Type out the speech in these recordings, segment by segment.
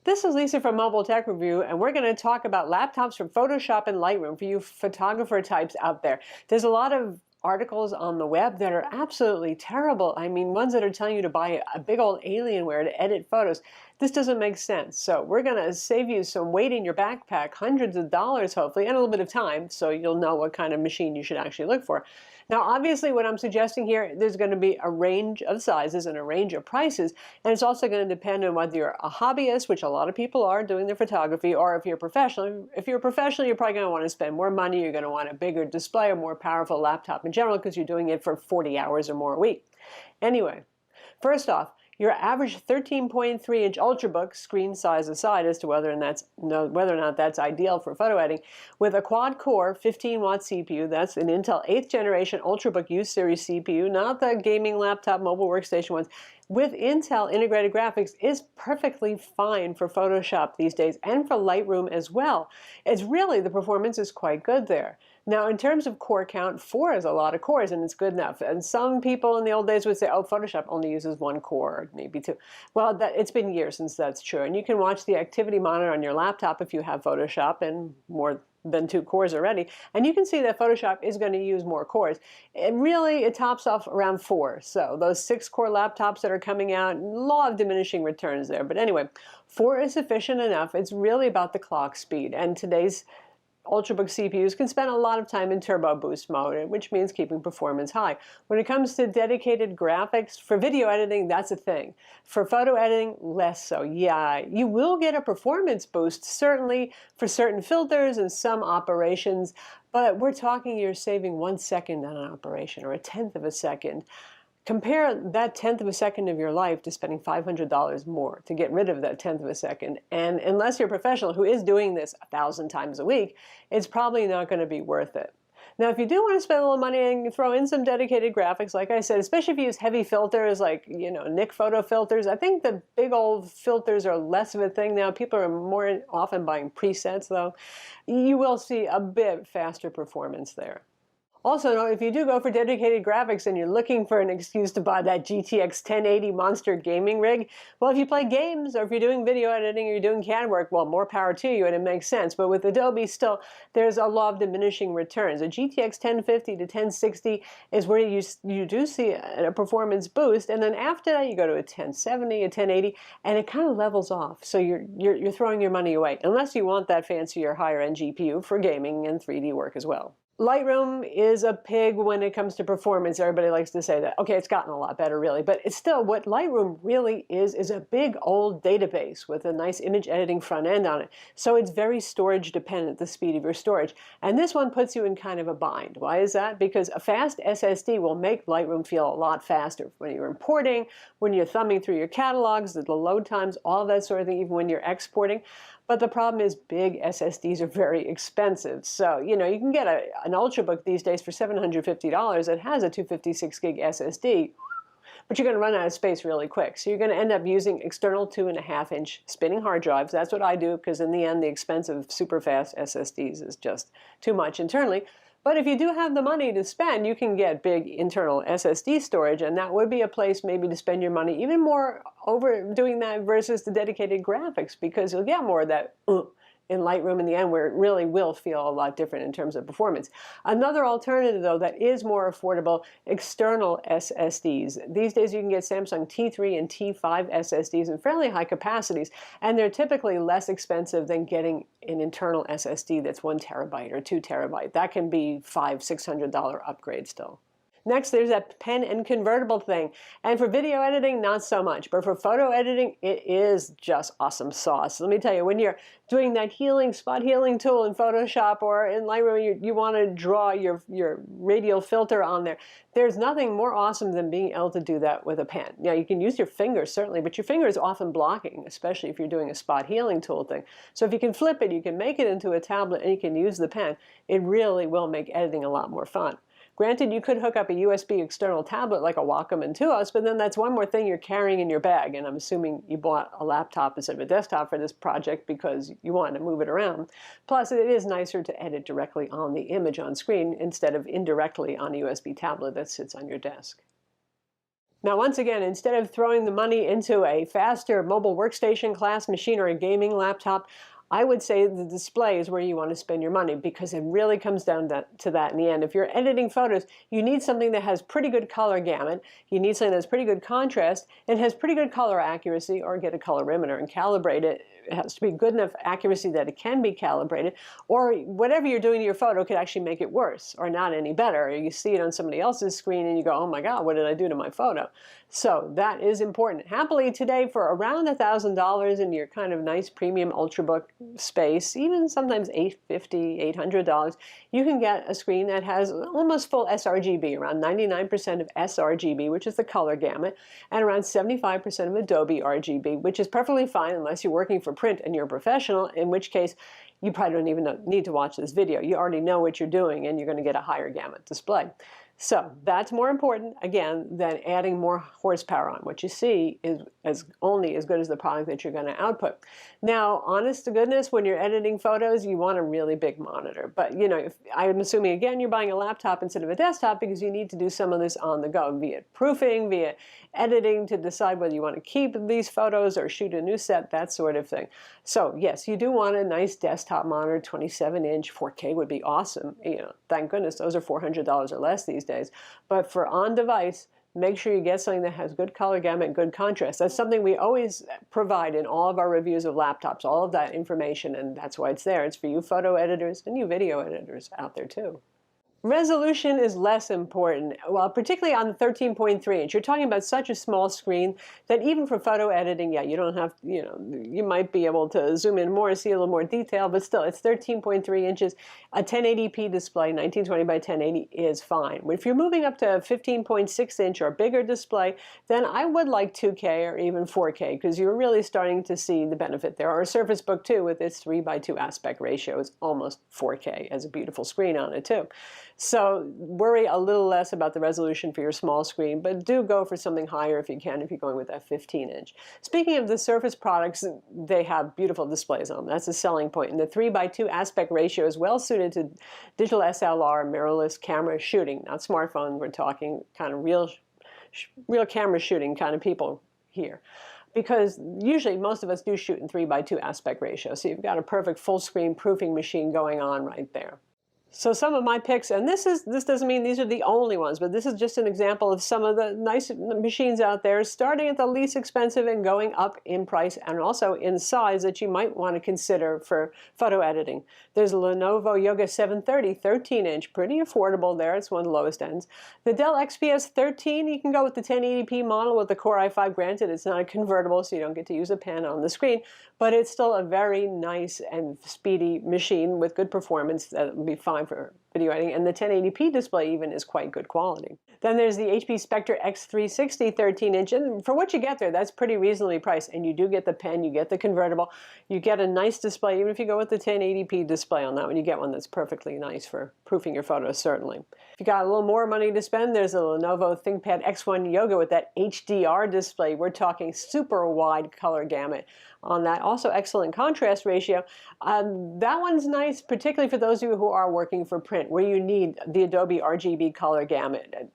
This is Lisa from Mobile Tech Review, and we're going to talk about laptops from Photoshop and Lightroom for you photographer types out there. There's a lot of articles on the web that are absolutely terrible. I mean, ones that are telling you to buy a big old Alienware to edit photos. This doesn't make sense. So we're going to save you some weight in your backpack, hundreds of dollars hopefully, and a little bit of time, so you'll know what kind of machine you should actually look for. Now, obviously, what I'm suggesting here, there's going to be a range of sizes and a range of prices, and it's also going to depend on whether you're a hobbyist, which a lot of people are doing their photography, or if you're a professional. If you're a professional, you're probably going to want to spend more money. You're going to want a bigger display, a more powerful laptop in general, because you're doing it for 40 hours or more a week. Anyway, first off, your average 13.3-inch Ultrabook, screen size aside as to whether or not that's ideal for photo editing, with a quad-core 15-watt CPU, that's an Intel 8th generation Ultrabook U series CPU, not the gaming laptop mobile workstation ones, with Intel integrated graphics, is perfectly fine for Photoshop these days and for Lightroom as well. It's really, the performance is quite good there. Now, in terms of core count, 4 is a lot of cores, and it's good enough. And some people in the old days would say, oh, Photoshop only uses 1 core, or maybe 2. Well, it's been years since that's true. And you can watch the activity monitor on your laptop if you have Photoshop and more than 2 cores already. And you can see that Photoshop is going to use more cores. It tops off around 4. So those 6-core laptops that are coming out, law of diminishing returns there. But anyway, 4 is sufficient enough. It's really about the clock speed. And today's Ultrabook CPUs can spend a lot of time in turbo boost mode, which means keeping performance high. When it comes to dedicated graphics, for video editing, that's a thing. For photo editing, less so. Yeah, you will get a performance boost, certainly for certain filters and some operations, but we're talking you're saving 1 second on an operation, or a tenth of a second. Compare that tenth of a second of your life to spending $500 more to get rid of that tenth of a second. And unless you're a professional who is doing this 1,000 times a week, it's probably not going to be worth it. Now, if you do want to spend a little money and throw in some dedicated graphics, like I said, especially if you use heavy filters like, Nik photo filters, I think the big old filters are less of a thing now. People are more often buying presets, though. You will see a bit faster performance there. Also, if you do go for dedicated graphics and you're looking for an excuse to buy that GTX 1080 monster gaming rig, well, if you play games or if you're doing video editing or you're doing CAD work, well, more power to you, and it makes sense. But with Adobe, still, there's a law of diminishing returns. A GTX 1050 to 1060 is where you do see a performance boost, and then after that, you go to a 1070, a 1080, and it kind of levels off. So you're throwing your money away, unless you want that fancier, higher-end GPU for gaming and 3D work as well. Lightroom is a pig when it comes to performance. Everybody likes to say that. Okay, it's gotten a lot better, really. But it's still, what Lightroom really is a big old database with a nice image editing front end on it. So it's very storage dependent, the speed of your storage. And this one puts you in kind of a bind. Why is that? Because a fast SSD will make Lightroom feel a lot faster when you're importing, when you're thumbing through your catalogs, the load times, all that sort of thing, even when you're exporting. But the problem is big SSDs are very expensive. So, you can get an Ultrabook these days for $750 that has a 256 gig SSD, but you're going to run out of space really quick. So you're going to end up using external 2.5-inch spinning hard drives. That's what I do, because in the end, the expense of super fast SSDs is just too much internally. But if you do have the money to spend, you can get big internal SSD storage, and that would be a place maybe to spend your money even more over doing that versus the dedicated graphics, because you'll get more of that in Lightroom in the end, where it really will feel a lot different in terms of performance. Another alternative, though, that is more affordable, external SSDs. These days you can get Samsung T3 and T5 SSDs in fairly high capacities, and they're typically less expensive than getting an internal SSD that's 1 terabyte or 2 terabyte. That can be $500–600 upgrade still. Next, there's that pen and convertible thing. And for video editing, not so much. But for photo editing, it is just awesome sauce. Let me tell you, when you're doing that spot healing tool in Photoshop or in Lightroom, you want to draw your radial filter on there. There's nothing more awesome than being able to do that with a pen. Now, you can use your fingers, certainly, but your finger is often blocking, especially if you're doing a spot healing tool thing. So if you can flip it, you can make it into a tablet, and you can use the pen. It really will make editing a lot more fun. Granted, you could hook up a USB external tablet like a Wacom and Tuos, but then that's one more thing you're carrying in your bag. And I'm assuming you bought a laptop instead of a desktop for this project because you wanted to move it around. Plus, it is nicer to edit directly on the image on screen instead of indirectly on a USB tablet that sits on your desk. Now, once again, instead of throwing the money into a faster mobile workstation class machine or a gaming laptop, I would say the display is where you want to spend your money, because it really comes down to that in the end. If you're editing photos, you need something that has pretty good color gamut. You need something that's pretty good contrast and has pretty good color accuracy, or get a colorimeter and calibrate it. It has to be good enough accuracy that it can be calibrated, or whatever you're doing to your photo could actually make it worse or not any better. You see it on somebody else's screen and you go, oh my God, what did I do to my photo? So that is important. Happily today, for around $1,000 in your kind of nice premium Ultrabook space, even sometimes $850, $800, you can get a screen that has almost full sRGB, around 99% of sRGB, which is the color gamut, and around 75% of Adobe RGB, which is perfectly fine unless you're working for print and you're a professional, in which case you probably don't even need to watch this video. You already know what you're doing and you're going to get a higher gamut display. So that's more important, again, than adding more horsepower on. What you see is only as good as the product that you're going to output. Now, honest to goodness, when you're editing photos, you want a really big monitor. But, you know, I'm assuming, again, you're buying a laptop instead of a desktop because you need to do some of this on the go, via proofing, via editing, to decide whether you want to keep these photos or shoot a new set, that sort of thing. So, yes, you do want a nice desktop monitor. 27-inch 4K would be awesome. You know, thank goodness those are $400 or less these days. But for on-device, make sure you get something that has good color gamut and good contrast. That's something we always provide in all of our reviews of laptops, all of that information, and that's why it's there. It's for you photo editors and you video editors out there too. Resolution is less important, well, particularly on the 13.3 inch. You're talking about such a small screen that even for photo editing, yeah, you don't have, you know, you might be able to zoom in more and see a little more detail, but still, it's 13.3 inches. A 1080p display, 1920 by 1080, is fine. If you're moving up to a 15.6 inch or bigger display, then I would like 2K or even 4K, because you're really starting to see the benefit there. Or Surface Book 2 with its 3:2 aspect ratio is almost 4K, has a beautiful screen on it too. So worry a little less about the resolution for your small screen, but do go for something higher if you can, if you're going with that 15-inch. Speaking of the Surface products, they have beautiful displays on them. That's a selling point. And the 3:2 aspect ratio is well suited to digital SLR, mirrorless camera shooting, not smartphone. We're talking kind of real camera shooting kind of people here. Because usually most of us do shoot in 3:2 aspect ratio. So you've got a perfect full screen proofing machine going on right there. So some of my picks, and this doesn't mean these are the only ones, but this is just an example of some of the nice machines out there, starting at the least expensive and going up in price and also in size, that you might want to consider for photo editing. There's a Lenovo Yoga 730 13-inch, pretty affordable there. It's one of the lowest ends. The Dell XPS 13, you can go with the 1080p model with the Core i5. Granted, it's not a convertible, so you don't get to use a pen on the screen, but it's still a very nice and speedy machine with good performance that will be fine for video editing, and the 1080p display even is quite good quality. Then there's the HP Spectre X360 13-inch, and for what you get there, that's pretty reasonably priced, and you do get the pen, you get the convertible, you get a nice display. Even if you go with the 1080p display on that one, you get one that's perfectly nice for proofing your photos, certainly. If you got a little more money to spend, there's a Lenovo ThinkPad X1 Yoga with that HDR display. We're talking super wide color gamut on that. Also excellent contrast ratio. That one's nice, particularly for those of you who are working for print, where you need the Adobe RGB color gamut,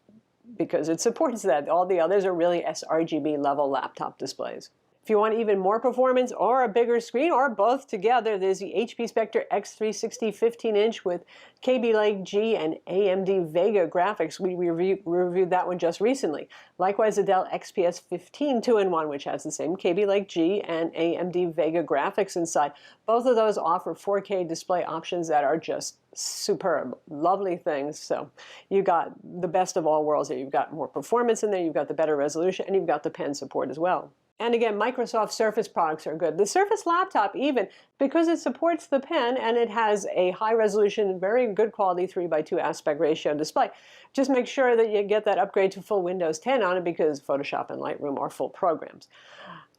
because it supports that. All the others are really sRGB level laptop displays. If you want even more performance or a bigger screen or both together, there's the HP Spectre X360 15-inch with Kaby Lake G and AMD Vega graphics. We reviewed that one just recently. Likewise, the Dell XPS 15 2-in-1, which has the same Kaby Lake G and AMD Vega graphics inside. Both of those offer 4K display options that are just superb, lovely things. So you got the best of all worlds there. You've got more performance in there, you've got the better resolution, and you've got the pen support as well. And again, Microsoft Surface products are good. The Surface laptop even, because it supports the pen and it has a high resolution, very good quality 3:2 aspect ratio display. Just make sure that you get that upgrade to full Windows 10 on it, because Photoshop and Lightroom are full programs.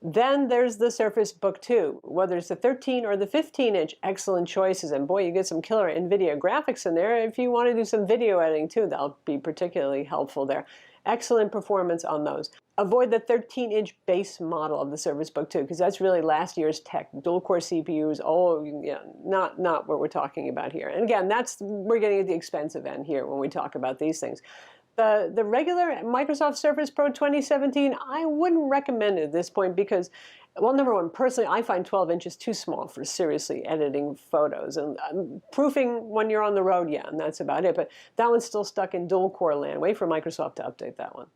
Then there's the Surface Book 2, whether it's the 13 or the 15-inch, excellent choices. And boy, you get some killer NVIDIA graphics in there. If you want to do some video editing too, that'll be particularly helpful there. Excellent performance on those. Avoid the 13-inch base model of the Surface Book 2, because that's really last year's tech. Dual-core CPUs, oh, yeah, not what we're talking about here. And again, we're getting at the expensive end here when we talk about these things. The regular Microsoft Surface Pro 2017, I wouldn't recommend it at this point because, well, number one, personally, I find 12 inches too small for seriously editing photos. And proofing when you're on the road, yeah, and that's about it. But that one's still stuck in dual core land. Wait for Microsoft to update that one.